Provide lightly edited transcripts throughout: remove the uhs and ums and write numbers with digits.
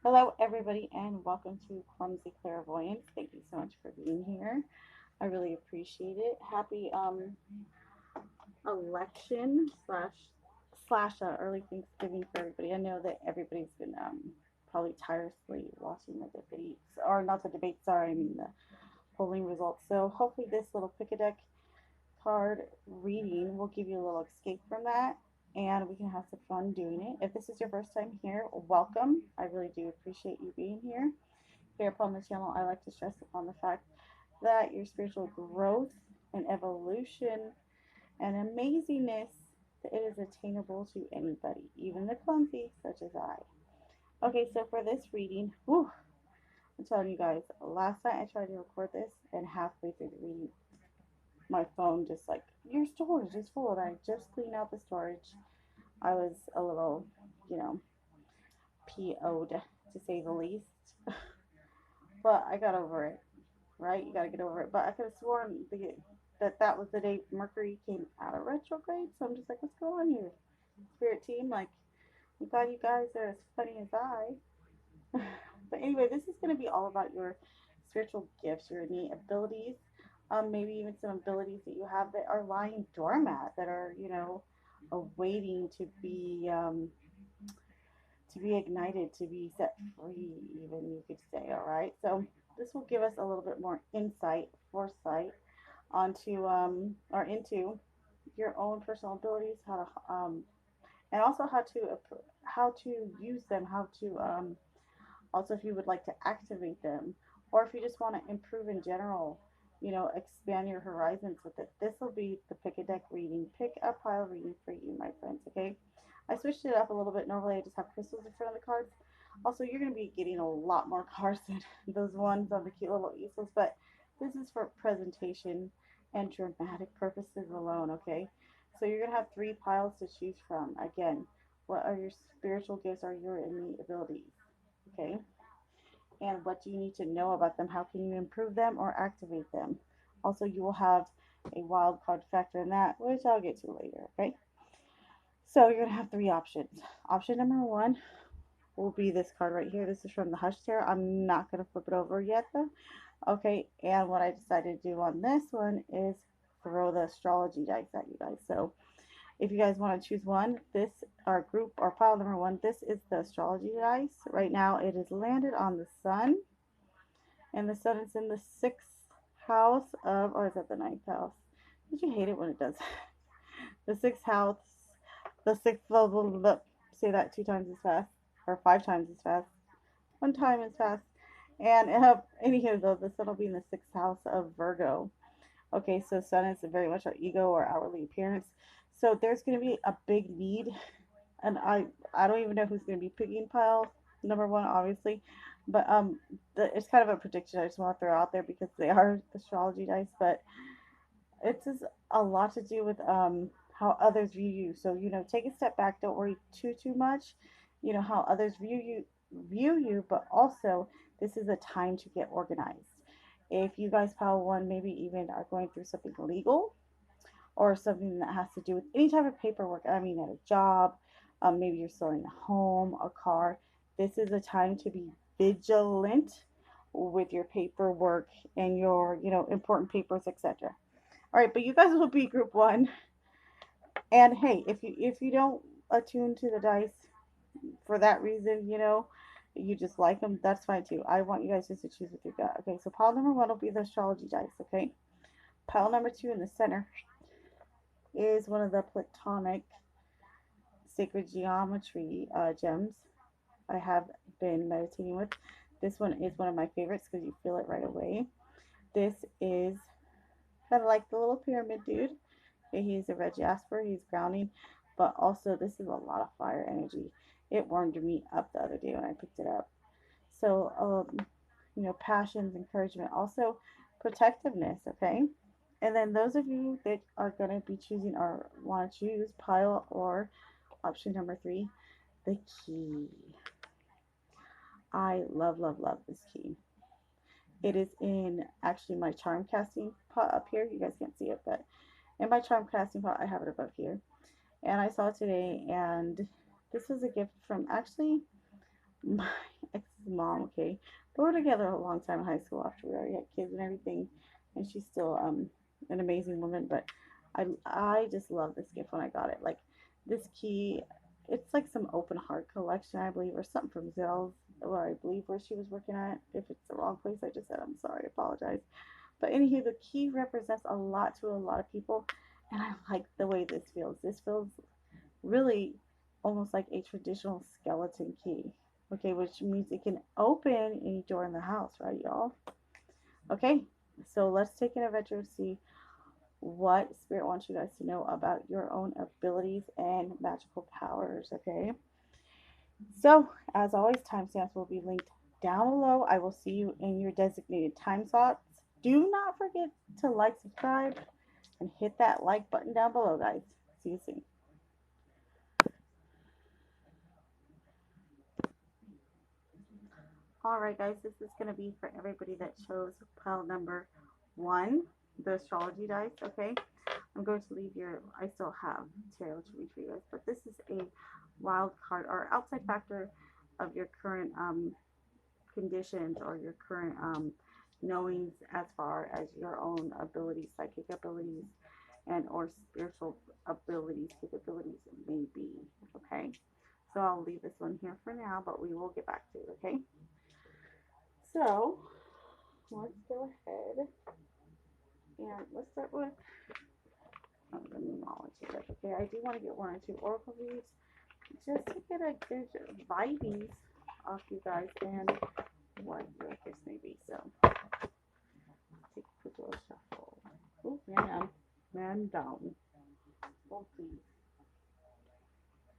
Hello, everybody, and welcome to Clumsy Clairvoyance. Thank you so much for being here. I really appreciate it. Happy election slash early Thanksgiving for everybody. I know that everybody's been probably tirelessly watching the debates, or not the debates. Sorry, I mean the polling results. So hopefully this little pick a deck card reading will give you a little escape from that, and we can have some fun doing it. If this is your first time here, welcome. I really do appreciate you being here. Here upon the channel, I like to stress upon the fact that your spiritual growth and evolution and amazingness, it is attainable to anybody, even the clumsy, such as I. Okay, so for this reading, whew, I'm telling you guys, last night I tried to record this, and halfway through the reading, my phone just like, your storage is full, and I just cleaned out the storage. I was a little, you know, PO'd to say the least, but I got over it. Right? You got to get over it. But I could have sworn that was the day Mercury came out of retrograde. So I'm just like, what's going on here? Spirit team, like, I'm glad you guys are as funny as I. But anyway, this is going to be all about your spiritual gifts, your innate abilities, maybe even some abilities that you have that are lying dormant, that are, awaiting to be ignited, to be set free, even you could say. All right. So this will give us a little bit more insight, foresight onto or into your own personal abilities, how to and also how to use them, how to also if you would like to activate them, or if you just want to improve in general, expand your horizons with it. This will be the pick a deck reading, pick a pile reading for you, my friends. Okay, I switched it up a little bit. Normally, I just have crystals in front of the cards. Also, you're going to be getting a lot more cards than those ones on the cute little easels, but this is for presentation and dramatic purposes alone. Okay, so you're going to have three piles to choose from. Again, what are your spiritual gifts? Are your innate abilities? Okay, and what do you need to know about them? How can you improve them or activate them? Also, you will have a wild card factor in that, which I'll get to later. Okay, so you're going to have three options. Option number one will be this card right here. This is from the Hush Tarot. I'm not going to flip it over yet, though. Okay, and what I decided to do on this one is throw the astrology dice at you guys. So if you guys want to choose one, this our group or pile number one, this is the astrology dice. Right now, it is landed on the sun, and the sun is in the sixth house of, or is that the ninth house? Did you hate it when it does? The sixth house, the sixth level. Say that two times as fast, or five times as fast. One time as fast. And anywho, though, the sun will be in the sixth house of Virgo. Okay, so sun is very much our ego or outwardly appearance. So there's going to be a big need, and I don't even know who's going to be picking pile number one, obviously, but it's kind of a prediction I just want to throw out there because they are astrology dice, but it's just a lot to do with how others view you. So take a step back. Don't worry too much. You know how others view you, but also this is a time to get organized. If you guys pile one, maybe even are going through something legal or something that has to do with any type of paperwork. I mean, at a job, maybe you're selling a home, a car. This is a time to be vigilant with your paperwork and your important papers, etc. All right, but you guys will be group one. And hey, if you don't attune to the dice for that reason, you just like them, that's fine too. I want you guys just to choose what you got. Okay, so pile number one will be the astrology dice. Okay, pile number two in the center is one of the platonic sacred geometry gems I have been meditating with. This one is one of my favorites because you feel it right away. This is kind of like the little pyramid dude. He's a red Jasper. He's grounding, but also this is a lot of fire energy. It warmed me up the other day when I picked it up. So, passions, encouragement, also protectiveness. Okay, and then those of you that are going to be choosing or want to choose pile or option number three, the key. I love this key. It is in actually my charm casting pot up here. You guys can't see it, but in my charm casting pot, I have it above here. And I saw it today, and this was a gift from actually my mom, okay? But we're together a long time in high school after we already had kids and everything. And she's still an amazing woman. But I just love this gift when I got it. Like this key, it's like some open heart collection, I believe, or something from Zell's, where I believe where she was working at. If it's the wrong place, I just said I'm sorry, I apologize. But anywho, the key represents a lot to a lot of people, and I like the way this feels. This feels really almost like a traditional skeleton key. Okay, which means it can open any door in the house, right, y'all? Okay, so let's take an adventure to see what Spirit wants you guys to know about your own abilities and magical powers. Okay, so as always, timestamps will be linked down below. I will see you in your designated time slots. Do not forget to like, subscribe, and hit that like button down below, guys. See you soon. All right, guys, this is going to be for everybody that chose pile number 1, the astrology dice. Okay, I'm going to leave I still have tarot to read for you guys, but this is a wild card or outside factor of your current conditions or your current knowings as far as your own abilities, psychic abilities, and or spiritual abilities, capabilities may be. Okay, so I'll leave this one here for now, but we will get back to it. Okay, so let's go ahead and let's start with the numerology. Okay, I do want to get 1 or 2 oracle reads just to get a good vibes off you guys and what your gifts may be. So take a quick little shuffle. Oh, man down. Oh, please.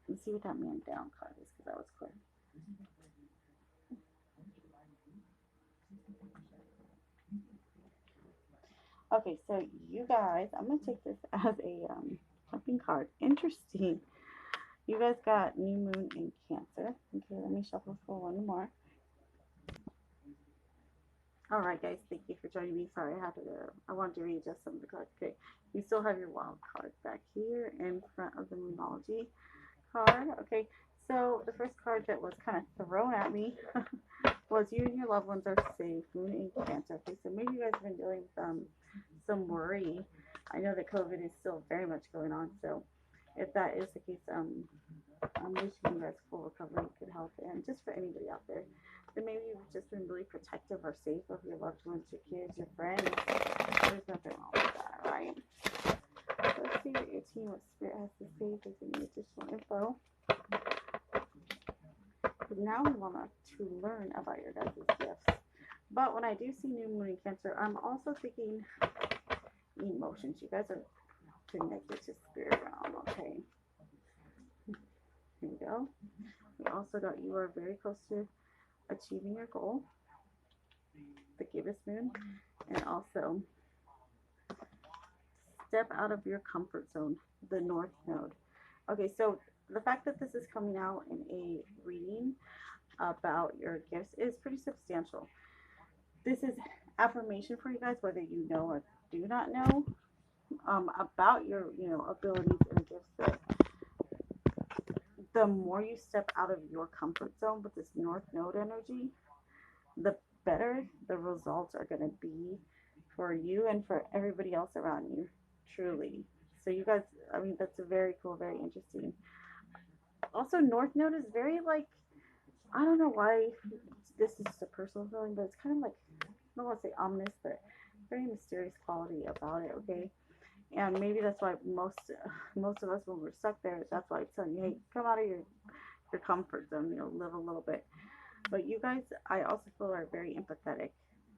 Let's see what that man down card is, because that was clear. Okay, so you guys, I'm gonna take this as a jumping card. Interesting. You guys got new moon in Cancer. Okay, let me shuffle for 1 more. All right, guys, thank you for joining me. Sorry, I wanted to readjust some of the cards. Okay, you still have your wild card back here in front of the numerology card. Okay, so the first card that was kind of thrown at me was you and your loved ones are safe. Moon in Cancer. Okay, so maybe you guys have been dealing with some worry. I know that COVID is still very much going on, so if that is the case, I'm wishing you guys full recovery, good health, and just for anybody out there that maybe you've just been really protective or safe of your loved ones, your kids, your friends. There's nothing wrong with that, all right? So let's see what your team, what Spirit has to say, if there's any additional info. Because now we want to learn about your guys' gifts. But when I do see new moon in Cancer, I'm also thinking emotions. You guys are connected to Spirit realm, okay? Here we go. We also got you are very close to achieving your goal, the gibbous moon, and also step out of your comfort zone, the north node. Okay, so the fact that this is coming out in a reading about your gifts is pretty substantial. This is affirmation for you guys, whether you know or do not know about your abilities and gifts. That the more you step out of your comfort zone with this north node energy, the better the results are going to be for you and for everybody else around you, truly. So you guys, I mean, that's a very cool, very interesting. Also, north node is very like, I don't know why this is just a personal feeling, but it's kind of like, I don't want to say ominous, but very mysterious quality about it. Okay, and maybe that's why most of us, when we're stuck there, that's why it's telling you, hey, come out of your comfort zone, live a little bit. But you guys, I also feel, are very empathetic,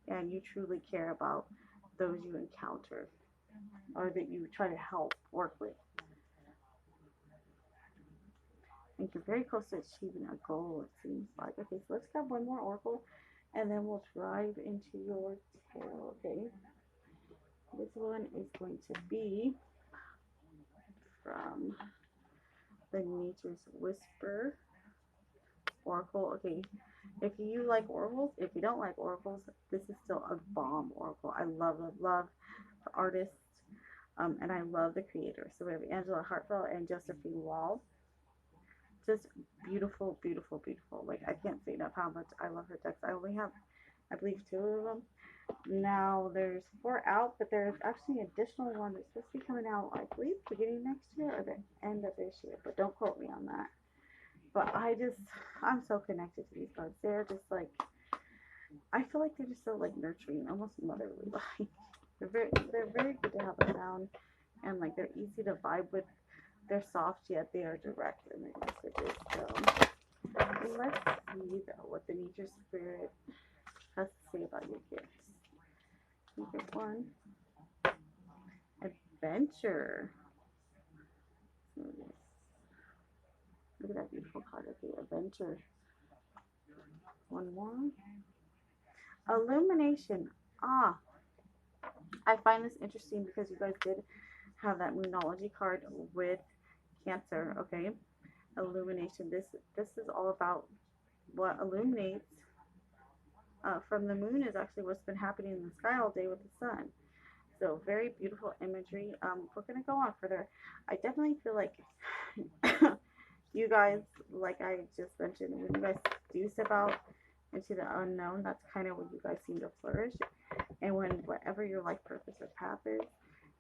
and you truly care about those you encounter or that you try to help work with. And you're very close to achieving a goal, it seems like. Okay, so let's grab 1 more oracle, and then we'll dive into your tarot. Okay, this one is going to be from the Nature's Whisper oracle. Okay, if you like oracles, if you don't like oracles, this is still a bomb oracle. I love the artist, and I love the creator. So we have Angela Hartfeld and Josephine Wall. Just beautiful, beautiful, beautiful. Like, I can't say enough. how much I love her decks. I only have, I believe, 2 of them. Now there's 4 out, but there's actually an additional one that's supposed to be coming out, I believe, beginning next year or the end of this year, but don't quote me on that. But I'm so connected to these cards. They're just like, I feel like they're just so like nurturing, almost motherly. Like they're very good to have around, and like they're easy to vibe with. They're soft yet they are direct in their messages. So let's see though what the nature spirit has to say about your gifts. You get 1. Adventure. Look at that beautiful card. Okay, adventure. 1 more. Illumination. Ah, I find this interesting because you guys did have that Moonology card with Cancer. Okay, illumination. This is all about what illuminates from the moon is actually what's been happening in the sky all day with the sun. So very beautiful imagery. We're gonna go on further. I definitely feel like you guys, like I just mentioned, when you guys do step out into the unknown, that's kind of when you guys seem to flourish. And when whatever your life purpose or path is,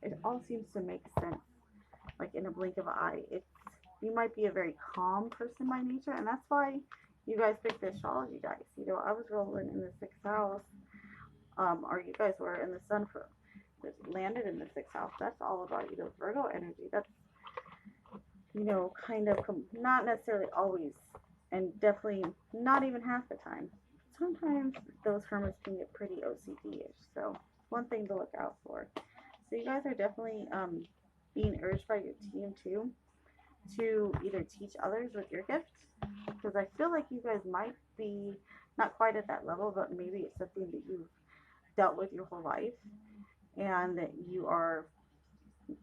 it all seems to make sense, like in a blink of an eye. You might be a very calm person by nature, and that's why you guys picked the astrology dice. You know, I was rolling in the 6th house, or you guys were in the sun for landed in the 6th house. That's all about, you know, Virgo energy. That's, you know, kind of not necessarily always, and definitely not even half the time. Sometimes those hermits can get pretty OCD-ish, so one thing to look out for. So you guys are definitely being urged by your team too to either teach others with your gifts, because I feel like you guys might be not quite at that level, but maybe it's something that you've dealt with your whole life, and that you are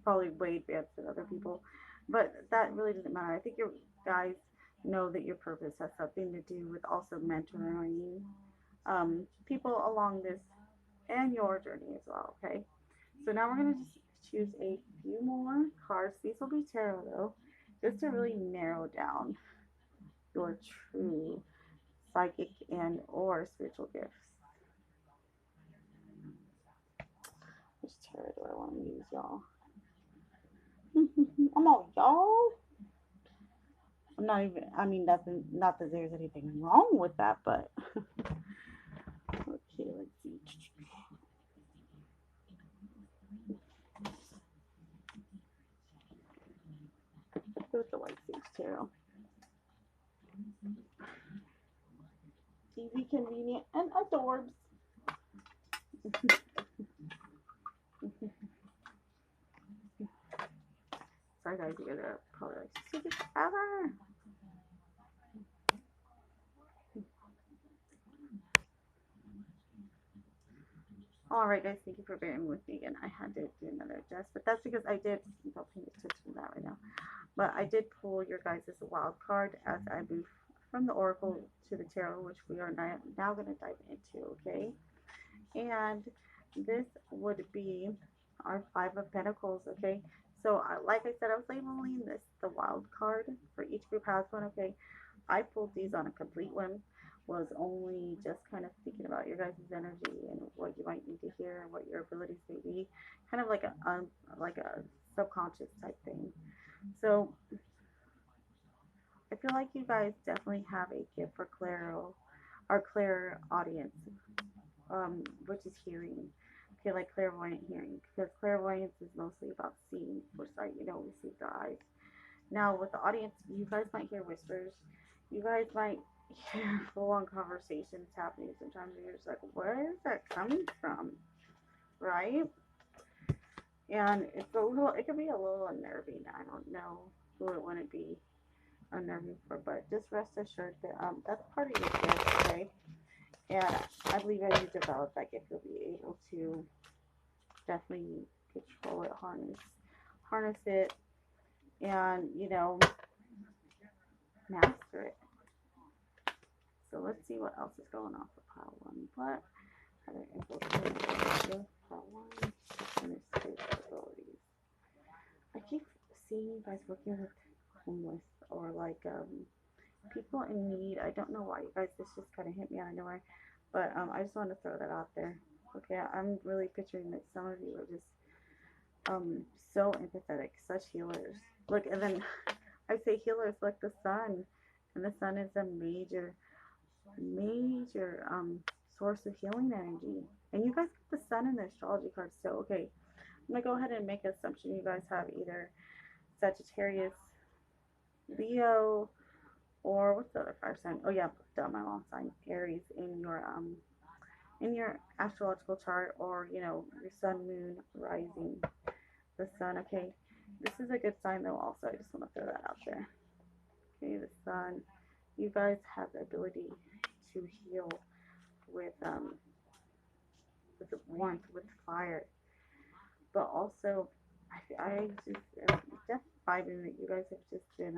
probably way advanced than other people, but that really doesn't matter. I think you guys know that your purpose has something to do with also mentoring people along this and your journey as well. Okay, so now we're going to just choose a few more cards. These will be tarot though, just to really narrow down your true psychic and or spiritual gifts. Which tarot do I want to use, y'all? I'm all y'all. I'm not even, I mean, nothing, not that there's anything wrong with that, but okay, let's see. Let's go with the White Sage Tarot. Easy, convenient, and adorbs. Sorry guys, you guys are probably like, stupid ever. Alright guys, thank you for bearing with me again. I had to do another adjust, but that's because I did, don't pay attention to that right now, but I did pull your guys' wild card as I move from the Oracle to the Tarot, which we are now going to dive into, okay? And this would be our 5 of Pentacles, okay? So, like I said, I was labeling this the wild card. For each group has one, okay? I pulled these on a complete whim. Was only just kind of thinking about your guys' energy and what you might need to hear and what your abilities may be. Kind of like a subconscious type thing. So, I feel like you guys definitely have a gift for clairaudience, which is hearing. Okay, like clairvoyant hearing, because clairvoyance is mostly about seeing foresight. You know, we see with our eyes. Now, with the audience, you guys might hear whispers. You guys might hear full-on conversations happening. Sometimes you're just like, where is that coming from? Right? And it could be a little unnerving. I don't know who it wouldn't be unnerving for, but just rest assured that that's part of your gift, okay? And I believe as you develop that gift, you'll be able to definitely control it, harness it, and, you know, master it. So let's see what else is going on for pile 1. What other info pile 1 and its capabilities? I keep seeing you guys working with homeless or like people in need. I don't know why, you guys, this just kind of hit me out of nowhere, but I just want to throw that out there. Okay, I'm really picturing that some of you are just um so empathetic, such healers. Look, and then I say healers like the sun, and the sun is a major source of healing energy. And you guys get the sun in the astrology cards. So okay, I'm gonna go ahead and make an assumption you guys have either Sagittarius, Leo, or what's the other fire sign? Oh yeah, my long sign, Aries, in your astrological chart, or you know, your sun, moon, rising, the sun. Okay, this is a good sign though. Also, I just want to throw that out there. Okay, the sun. You guys have the ability to heal with warmth, with fire, but also I just just vibing that you guys have just been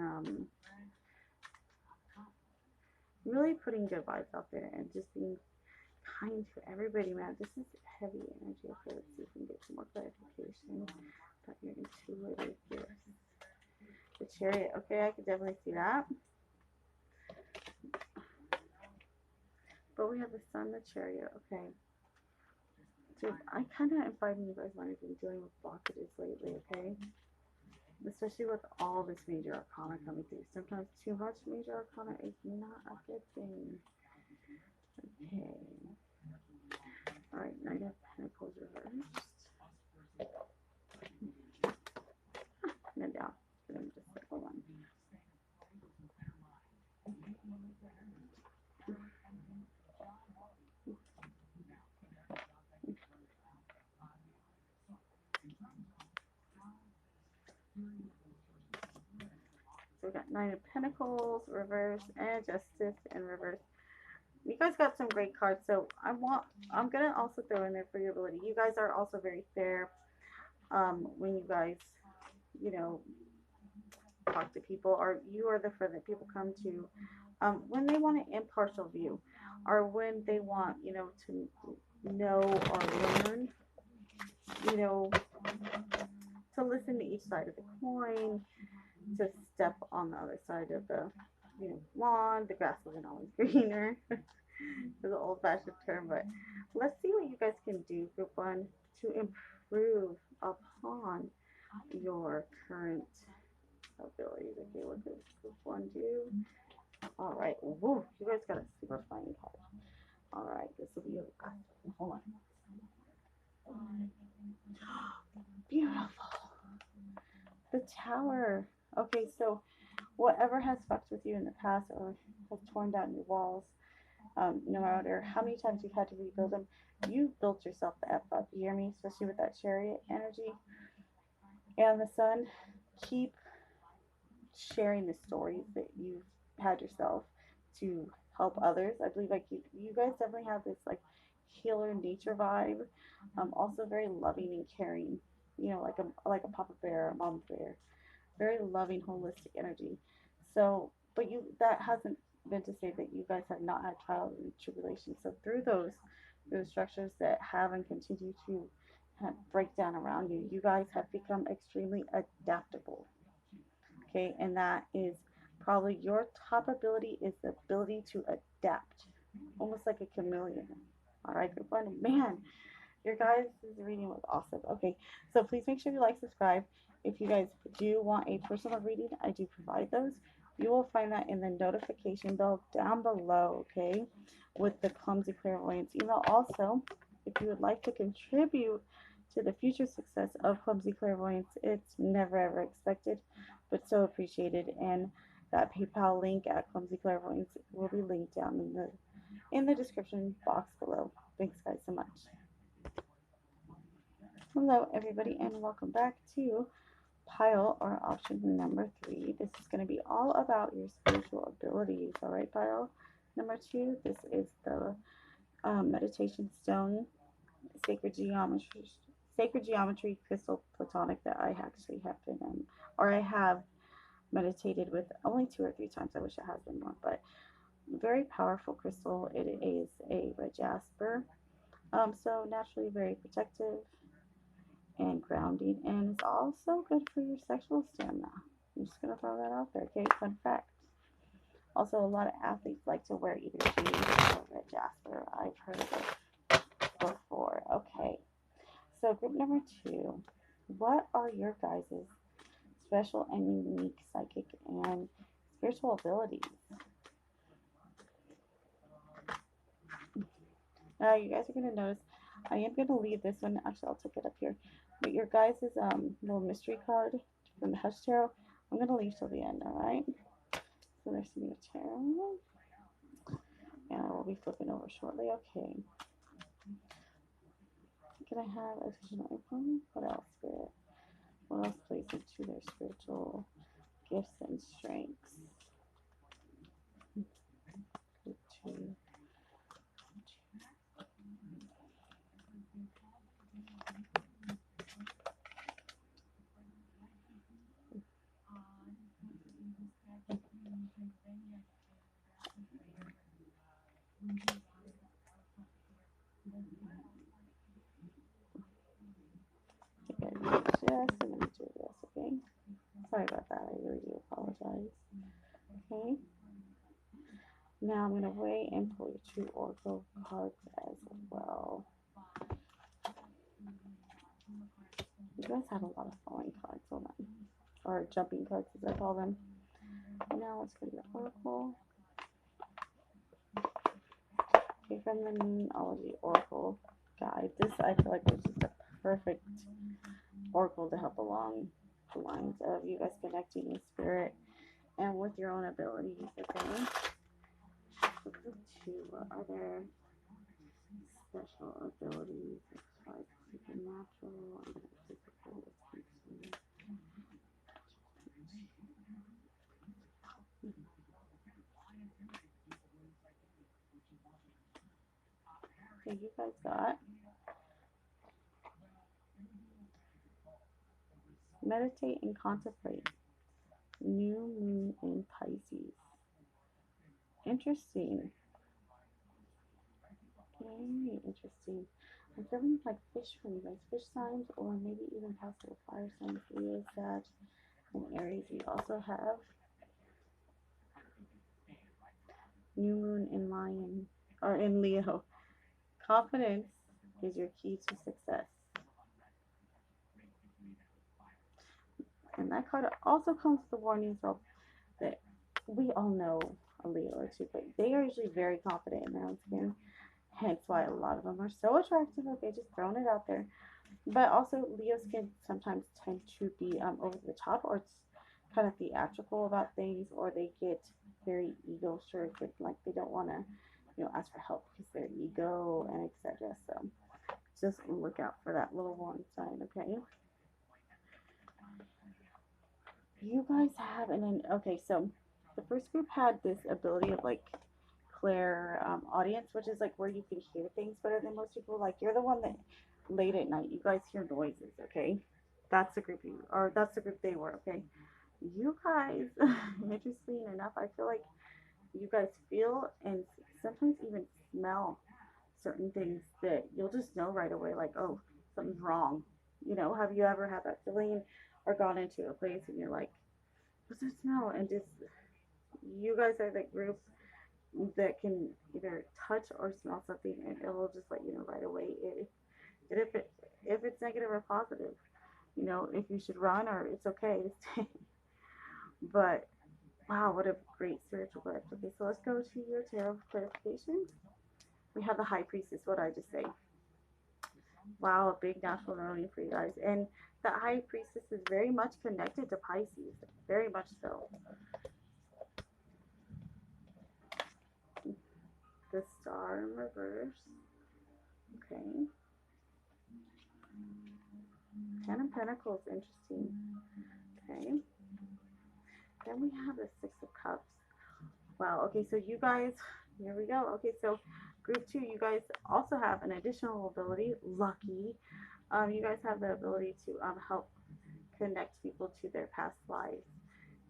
really putting good vibes out there and just being kind to everybody, man. This is heavy energy. Okay, let's see if we can get some more clarification about your intuitive gifts. The Chariot. Okay, I could definitely see that. But we have the Sun, the Chariot. Okay. So I kind of am finding you guys might have been dealing with blockages lately, okay? Especially with all this major arcana coming through. Sometimes too much major arcana is not a good thing. Okay. Alright, Knight of Pentacles reversed. And down. Let me just circle one. So we got Nine of Pentacles reverse and Justice in reverse. You guys got some great cards. So I'm gonna also throw in there for your ability. You guys are also very fair. When you guys, you know, talk to people, or you are the friend that people come to when they want an impartial view, or when they want, you know, to know or learn, you know, to listen to each side of the coin, to step on the other side of the, you know, lawn. The grass isn't always greener. It's an old-fashioned term, but let's see what you guys can do, group one, to improve upon your current abilities. Okay, what does group one do? All right. Woo, you guys got a super fine card. All right, this will be your last one. Hold on. Beautiful. The Tower. Okay, so whatever has fucked with you in the past or has torn down your walls, no matter how many times you've had to rebuild them, you built yourself the F up. You hear me? Especially with that Chariot energy and the Sun. Keep sharing the stories that you've had yourself to help others. I believe like you guys definitely have this like healer nature vibe. Also very loving and caring. You know, like a papa bear, a mama bear. Very loving, holistic energy. So, but you that hasn't been to say that you guys have not had trials and tribulations. So through the structures that have and continue to kind of break down around you, you guys have become extremely adaptable. Okay, and that is probably your top ability is the ability to adapt, almost like a chameleon. All right, good one, man. Your guys' reading was awesome. Okay, so please make sure you like, subscribe. If you guys do want a personal reading, I do provide those. You will find that in the notification bell down below, okay, with the Clumsy Clairvoyance email. Also, if you would like to contribute to the future success of Clumsy Clairvoyance, it's never ever expected, but so appreciated. And that PayPal link at Clumsy Clairvoyance will be linked down in the description box below. Thanks, guys, so much. Hello, everybody, and welcome back to pile or option number 3. This is going to be all about your spiritual abilities. All right, pile number 2. This is the meditation stone, sacred geometry crystal platonic that I actually have been or I have meditated with only 2 or 3 times. I wish it has been more, but very powerful crystal. It is a red jasper, so naturally very protective and grounding, and it's also good for your sexual stamina. I'm just gonna throw that out there. Okay, fun fact. Also, a lot of athletes like to wear either jade or red jasper. I've heard of before. Okay, so group number 2. What are your guys' special and unique psychic and spiritual abilities? Now, you guys are going to notice I am going to leave this one. Actually, I'll take it up here. But your guys' little mystery card from the Hush Tarot, I'm going to leave till the end, all right? So there's some new tarot. And I will be flipping over shortly. Okay. Can I have additional info? What else, Spirit? What else plays into their spiritual gifts and strengths? Group 2. Okay, just a minute to do this, okay? Sorry about that. I really do apologize. Okay. Now I'm going to weigh and pull your 2 oracle cards as well. You guys have a lot of falling cards, hold on. Or jumping cards, as I call them. Now let's go to your oracle. Okay, from the Numerology Oracle Guide. This, I feel like, was just a perfect oracle to help along the lines of you guys connecting with spirit and with your own abilities, okay? So group 2, what are their special abilities as far as supernatural and physical is concerned? Okay, you guys got meditate and contemplate. New moon in Pisces. Interesting. Very interesting. I'm feeling like fish for you guys. Fish signs or maybe even possible fire signs. Leo, Sag, and Aries. We also have new moon in Lion or in Leo. Confidence is your key to success. And that card also comes with the warning so that we all know a Leo or two, but they are usually very confident in their own skin. Hence why a lot of them are so attractive. Okay, just throwing it out there. But also Leos can sometimes tend to be over the top, or it's kind of theatrical about things, or they get very ego struck, like they don't want to, ask for help because their ego and etc. So just look out for that little warning sign, okay? You guys have, and then okay, so the first group had this ability of like clair audience, which is like where you can hear things better than most people. Like you're the one that late at night you guys hear noises, okay? That's the group that's the group they were, okay? You guys, interesting enough, I feel like you guys feel and sometimes even smell certain things that you'll just know right away, like, oh, something's wrong. Have you ever had that feeling or gone into a place and you're like, what's that smell? And just, you guys are the group that can either touch or smell something and it will just let you know right away if it's negative or positive. If you should run or it's okay to stay. But wow, what a great spiritual gift. Okay, so let's go to your tarot clarification. We have the High Priestess. What did I just say? Wow, a big national learning for you guys. And the High Priestess is very much connected to Pisces. Very much so. The Star in reverse. Okay. Ten of Pentacles, interesting. Okay. Then we have the Six of Cups. Wow, okay, so you guys, here we go. Okay, so group 2, you guys also have an additional ability, lucky. You guys have the ability to help connect people to their past lives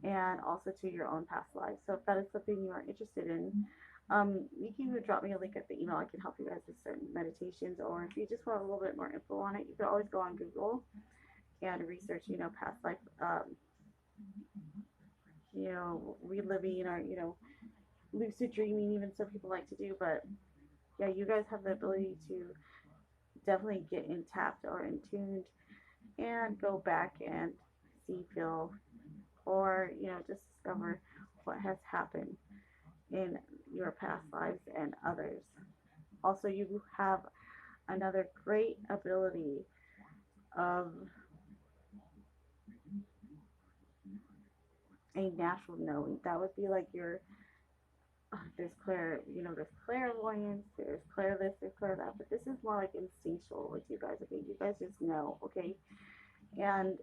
and also to your own past lives. So if that is something you are interested in, you can drop me a link at the email. I can help you guys with certain meditations, or if you just want a little bit more info on it, you can always go on Google and research, past life, reliving or, lucid dreaming, even some people like to do. But yeah, you guys have the ability to definitely get in tapped or in tuned and go back and see, feel, or just discover what has happened in your past lives and others. Also, you have another great ability of a natural knowing. That would be like your there's clairvoyance, there's clair this, there's clair that, but this is more like instinctual with you guys. Okay, you guys just know. Okay, and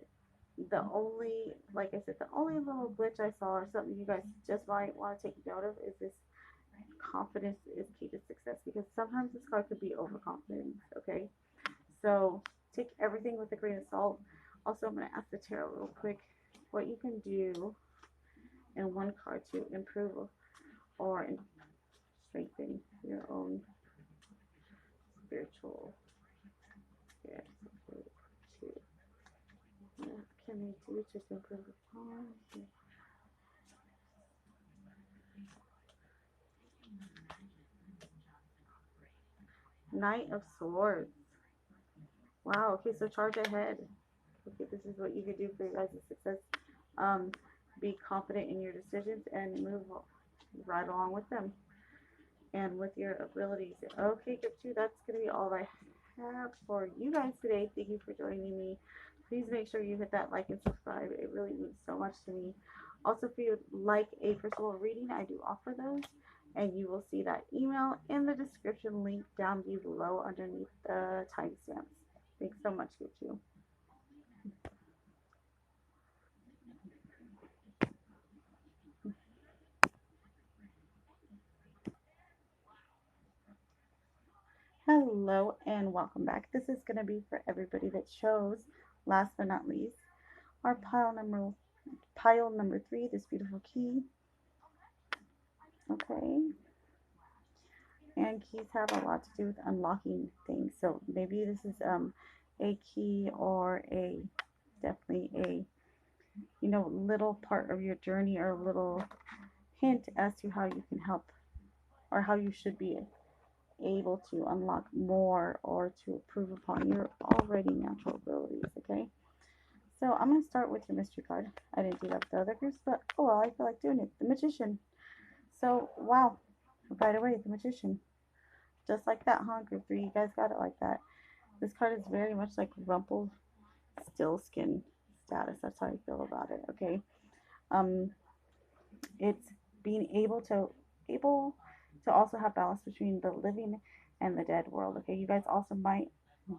the only, like I said, the only little glitch I saw or something you guys just might want to take note of is this: confidence is key to success, because sometimes this card could be overconfident. Okay, so take everything with a grain of salt. Also, I'm going to ask the tarot real quick what you can do in one card to improve or strengthen your own spiritual spirit. What can they do to improve upon? Knight of Swords. Wow, okay, so charge ahead. Okay, this is what you can do for your guys' success. Um, be confident in your decisions and move right along with them and with your abilities. Okay, group 2, that's going to be all I have for you guys today. Thank you for joining me. Please make sure you hit that like and subscribe. It really means so much to me. Also, if you would like a personal reading, I do offer those, and you will see that email in the description link down below underneath the timestamps. Thanks so much, group 2. Hello and welcome back. This is going to be for everybody that chose, last but not least, our pile number 3, this beautiful key. Okay. And keys have a lot to do with unlocking things. So maybe this is a key or definitely a little part of your journey, or a little hint as to how you can help, or how you should be able to unlock more or to improve upon your already natural abilities. Okay, so I'm going to start with your mystery card. I didn't do that with the other groups, but oh well, I feel like doing it. The Magician. So wow, right away, the Magician. Just like that, huh? Group 3, you guys got it like that. This card is very much like rumpled still skin status. That's how I feel about it. Okay, it's being able to also have balance between the living and the dead world. Okay, you guys also might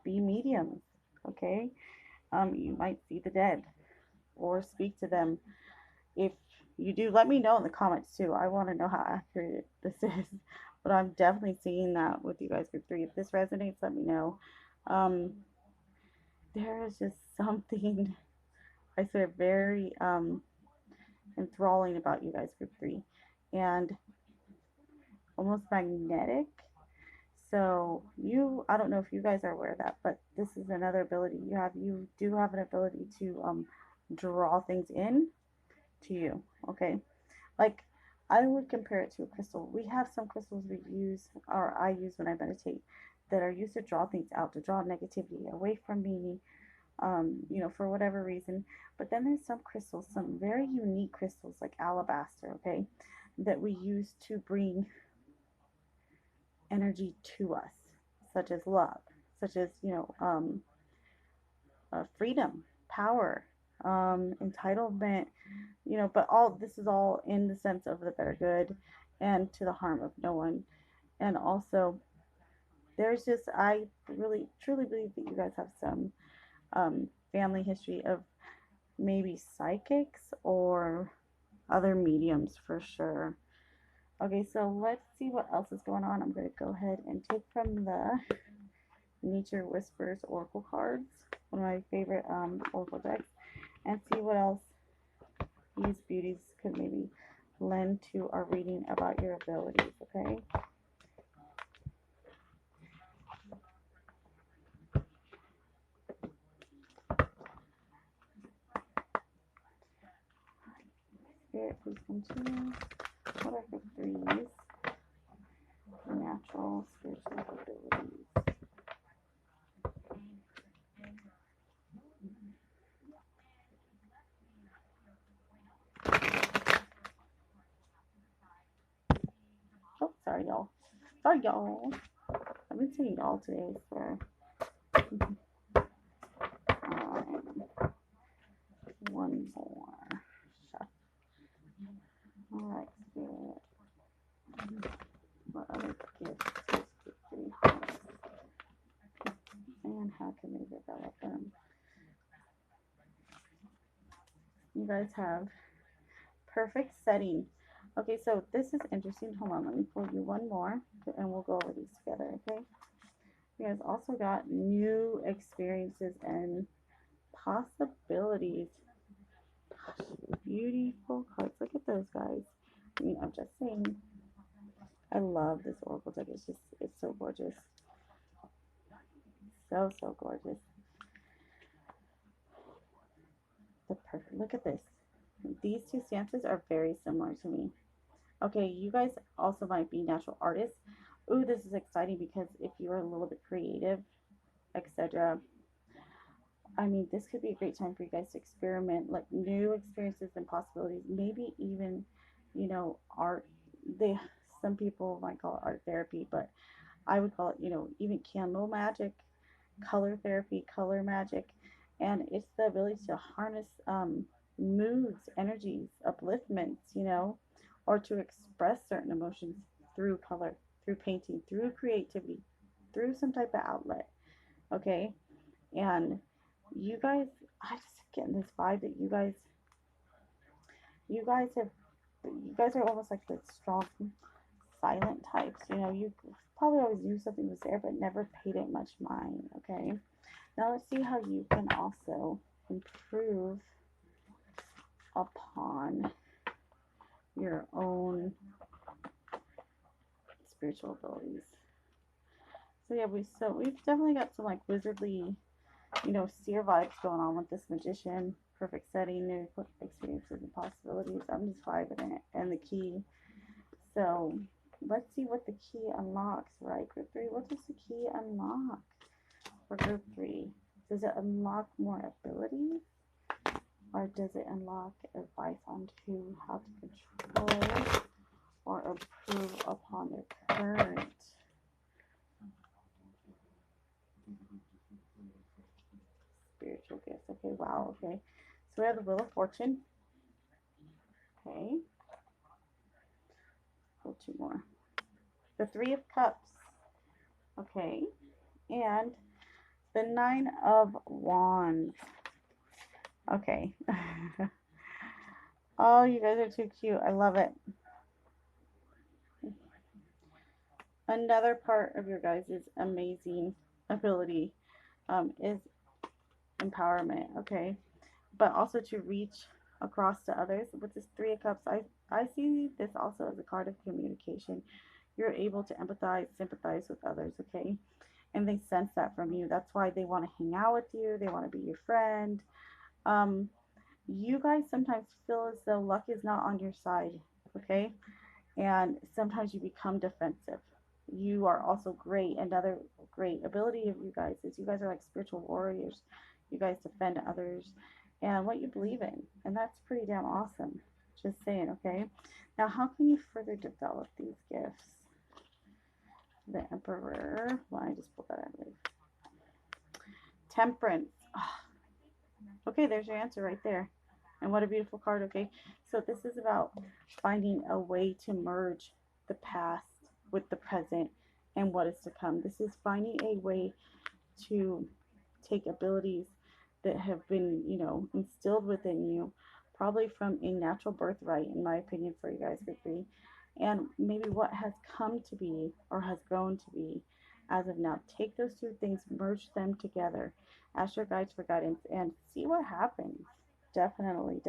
be mediums. Okay, you might see the dead or speak to them. If you do, let me know in the comments too. I want to know how accurate this is. But I'm definitely seeing that with you guys, group 3. If this resonates, let me know. There is just something, I swear, very enthralling about you guys, group 3, and almost magnetic. So I don't know if you guys are aware of that, but this is another ability you have. You do have an ability to draw things in to you. Okay, like I would compare it to a crystal. We have some crystals we use, or I use when I meditate, that are used to draw things out, to draw negativity away from me, for whatever reason. But then there's some crystals, some very unique crystals like alabaster, okay, that we use to bring energy to us, such as love, such as, freedom, power, entitlement, but all this is all in the sense of the better good and to the harm of no one. And also, I really truly believe that you guys have some family history of maybe psychics or other mediums for sure. Okay, so let's see what else is going on. I'm going to go ahead and take from the Nature Whispers Oracle cards, one of my favorite Oracle decks, and see what else these beauties could maybe lend to our reading about your abilities, okay? Spirit, please continue. What What are group threes? Natural spiritual abilities. Oh, sorry, y'all. Sorry, y'all. I've been saying y'all today for one more. Alright, spirit. What other gifts does group three have? And how can they develop them? You guys have perfect setting. Okay, so this is interesting. Hold on, let me pull you one more and we'll go over these together, okay? You guys also got new experiences and possibilities. Gosh, beautiful cards. Look at those guys. I mean, I'm just saying. I love this oracle deck. It's so gorgeous. So gorgeous. The perfect. Look at this. These two stances are very similar to me. Okay, you guys also might be natural artists. Ooh, this is exciting because if you're a little bit creative, etc. I mean, this could be a great time for you guys to experiment, like new experiences and possibilities. Maybe even, you know, art. Some people might call it art therapy, but I would call it, you know, even candle magic, color therapy, color magic, and it's the ability to harness moods, energies, upliftments, you know, or to express certain emotions through color, through painting, through creativity, through some type of outlet. Okay, and you guys, I just getting this vibe that you guys are almost like the strong silent types. You know, you probably always knew something was there but never paid it much mind. Okay, now let's see how you can also improve upon your own spiritual abilities. So yeah, we've definitely got some like wizardly, you know, seer vibes going on with this magician. Perfect setting, new experiences and possibilities. I'm just vibing it. And the key. So let's see what the key unlocks, right? Group three, what does the key unlock for group three? Does it unlock more abilities? Or does it unlock advice on how to control or improve upon their current spiritual gifts? Okay, wow, okay. So we have the Wheel of Fortune. Okay. Pull two more. The Three of Cups. Okay. And the Nine of Wands. Okay. Oh, you guys are too cute. I love it. Another part of your guys' amazing ability is empowerment, okay? But also to reach across to others. With this Three of Cups, I see this also as a card of communication. You're able to empathize, sympathize with others, okay? And they sense that from you. That's why they want to hang out with you. They want to be your friend. You guys sometimes feel as though luck is not on your side, okay? And sometimes you become defensive. You are also great. Another great ability of you guys is you guys are like spiritual warriors. You guys defend others and what you believe in. And that's pretty damn awesome. Just saying, okay? Now, how can you further develop these gifts? The Emperor. Well, I just pulled that out of it. Temperance. Oh. Okay, there's your answer right there. And what a beautiful card, okay? So this is about finding a way to merge the past with the present and what is to come. This is finding a way to take abilities that have been, you know, instilled within you, probably from a natural birthright, in my opinion, for you guys could be, and maybe what has come to be or has grown to be as of now. Take those two things, merge them together, ask your guides for guidance, and see what happens. Definitely.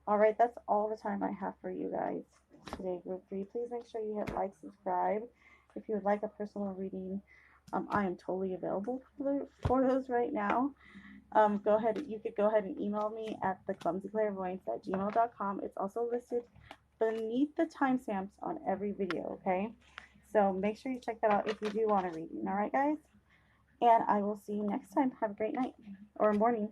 All right, that's all the time I have for you guys today, group three. Please make sure you hit like, subscribe. If you would like a personal reading, I am totally available for those right now. You could go ahead and email me at theclumsyclarivoyance@gmail.com. It's also listed beneath the timestamps on every video, okay? So make sure you check that out if you do want a reading. All right, guys? And I will see you next time. Have a great night or morning.